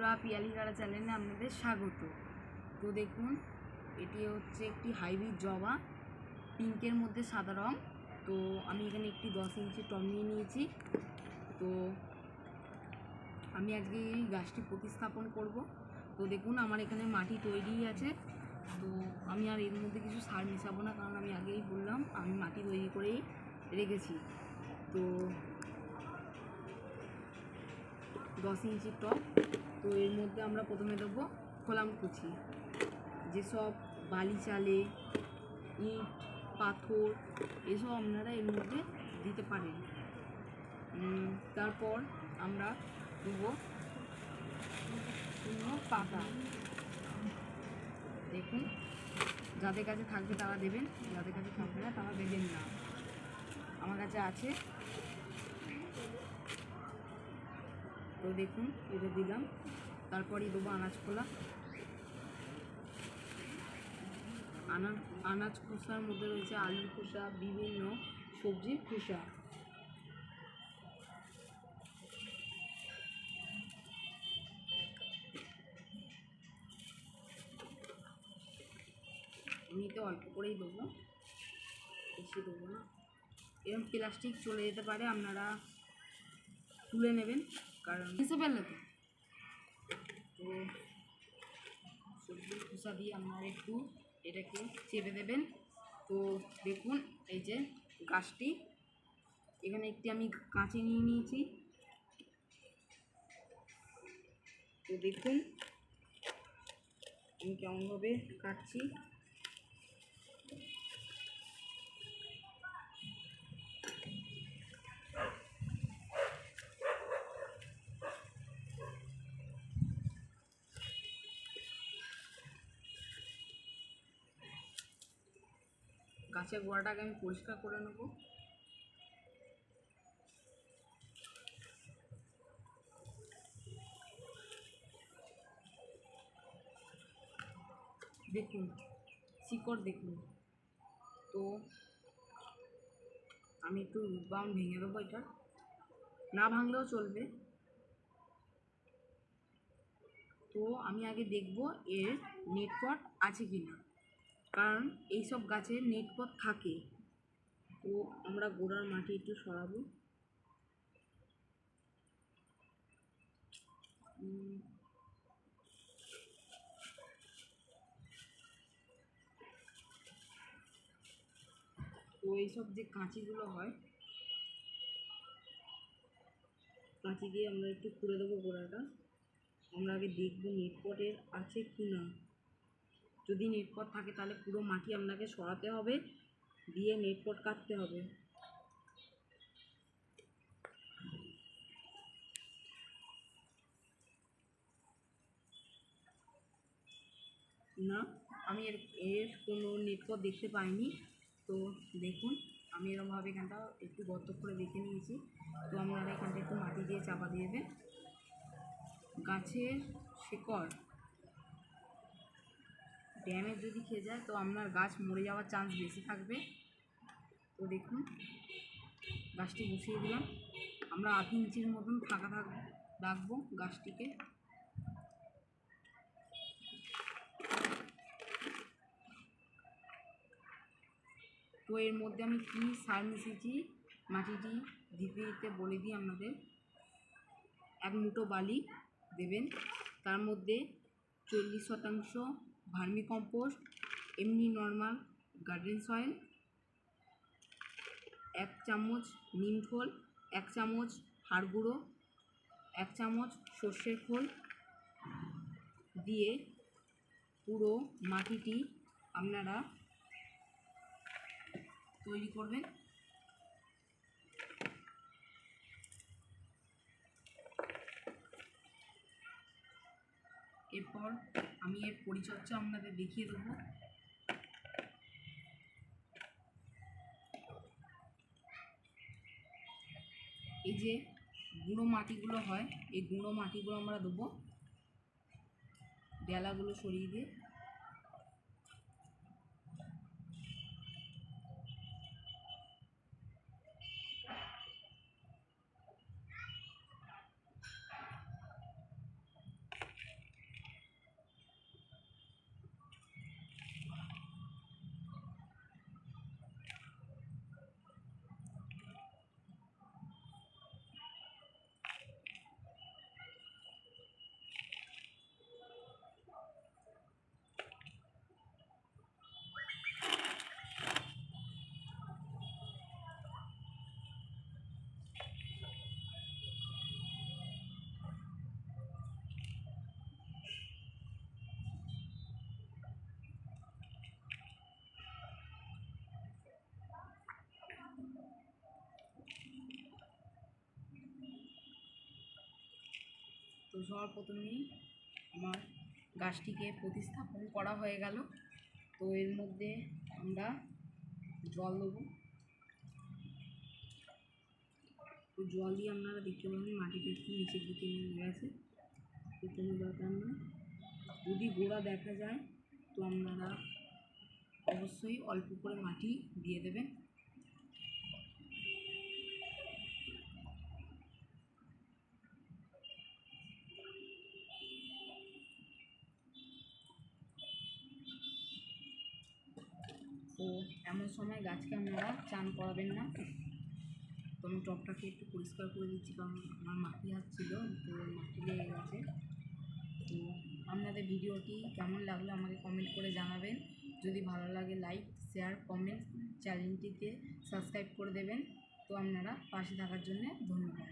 বন্ধুরা, পিয়ালি গাড়া চ্যানেলে আপনাদের স্বাগত। তো দেখুন, এটি হচ্ছে একটি হাইব্রিড জবা, পিঙ্কের মধ্যে সাদা রং। তো আমি এখানে একটি 10 ইঞ্চি টব নিয়ে নিয়েছি। তো আমি আজকে এই গাছটি প্রতিস্থাপন করব। তো দেখুন, আমার এখানে মাটি তৈরি আছে। তো আমি আর এর মধ্যে কিছু সার মেশাবো না, কারণ আমি আগেই বললাম আমি মাটি তৈরি করেই রেখেছি। তো 10 ইঞ্চি টব। তো এর মধ্যে আমরা প্রথমে দেবো খোলামকুচি, যেসব বালি চালে, ইট, পাথর, এসব আপনারা এর মধ্যে দিতে পারেন। তারপর আমরা দেবো শুকনো পাতা। দেখুন, যাদের কাছে থাকবে তারা দেবেন, যাদের কাছে থাকবে না তারা দেবেন না। আমার কাছে আছে। তো দেখুন, এটা দিলাম। তারপরই দেবো আনাজ খোলা। আনাজ খোসার মধ্যে রয়েছে আলুর খোসা, বিভিন্ন সবজির খোসা। এমনিতে অল্প করেই দেবো, বেশি দেবো না। এরকম প্লাস্টিক চলে যেতে পারে, আপনারা তুলে নেবেন, কারণ বুঝতে পারলে তো। তো সবজির খোসা দিয়ে আপনারা একটু এটাকে চেপে দেবেন। তো দেখুন, এই যে গাছটি, এখানে একটি আমি কাঁচি নিয়ে নিয়েছি। তো দেখুন আমি কেমনভাবে কাটছি। গাছের গোড়াটাকে আমি পরিষ্কার করে নেব। দেখুন শিকড় দেখুন। তো আমি একটু রুট বাউন্ড ভেঙে দেবো, এটা না ভাঙলেও চলবে। তো আমি আগে দেখব এর নেটপট আছে কি না, কারণ এইসব গাছে নেটপট থাকে। তো আমরা গোড়ার মাটি একটু সরাবো। তো এইসব যে কাঁচিগুলো হয়, কাঁচি দিয়ে আমরা একটু খুঁড়ে দেবো গোড়াটা। আমরা আগে দেখবো নেটপটের আছে কি না। যদি নেটপট থাকে তাহলে পুরো মাটি আপনাকে সরাতে হবে, দিয়ে নেটপট কাটতে হবে। না, আমি এর কোনো নেটপট দেখতে পাইনি। তো দেখুন, আমি এরকমভাবে এখানটা একটু গর্ত করে দেখে নিয়েছি। তো আপনারা এখানটা একটু মাটি দিয়ে চাপা দিয়ে দেবেন। গাছের শিকড় ড্যামেজ যদি খেয়ে যায় তো আপনার গাছ মরে যাওয়ার চান্স বেশি থাকবে। তো দেখুন, গাছটি বসিয়ে দিলাম। আমরা 8 ইঞ্চির মতন ফাঁকা রাখবো গাছটিকে। তো এর মধ্যে আমি কী সার মিশিয়েছি মাটিটি দিতে দিতে বলে দিই আপনাদের। 1 মুঠো বালি দেবেন, তার মধ্যে 40% ভার্মি কম্পোস্ট, এমনি নর্মাল গার্ডেন সয়েল, 1 চামচ নিম খোল, 1 চামচ হাড় গুঁড়ো, 1 চামচ সর্ষের খোল দিয়ে পুরো মাটিটি আপনারা তৈরি করবেন। এরপর আমি এর পরিচর্যা আপনাদের দেখিয়ে দেবো। এই যে গুঁড়ো মাটিগুলো হয়, এই গুঁড়ো মাটিগুলো আমরা দেবো, ডেলাগুলো সরিয়ে দিয়ে। তো সবার প্রথমেই আমার গাছটিকে প্রতিস্থাপন করা হয়ে গেল। তো এর মধ্যে আমরা জল দেবো। তো জল দিয়ে আপনারা দেখতে পাবেন মাটিটা একটু নিচের দিকে নেমে গেছে, তো কোনো দরকার নয়। যদি গোড়া দেখা যায় তো আপনারা অবশ্যই অল্প করে মাটি দিয়ে দেবেন। তো এমন সময় গাছকে আপনারা চান করাবেন না। তো আমি টবটাকে একটু পরিষ্কার করে দিচ্ছি, কারণ আমার মাটি হাত ছিল, তো মাটি লেগে গেছে। তো আপনাদের ভিডিওটি কেমন লাগলো আমাকে কমেন্ট করে জানাবেন। যদি ভালো লাগে লাইক, শেয়ার, কমেন্ট, চ্যানেলটিকে সাবস্ক্রাইব করে দেবেন। তো আপনারা পাশে থাকার জন্য ধন্যবাদ।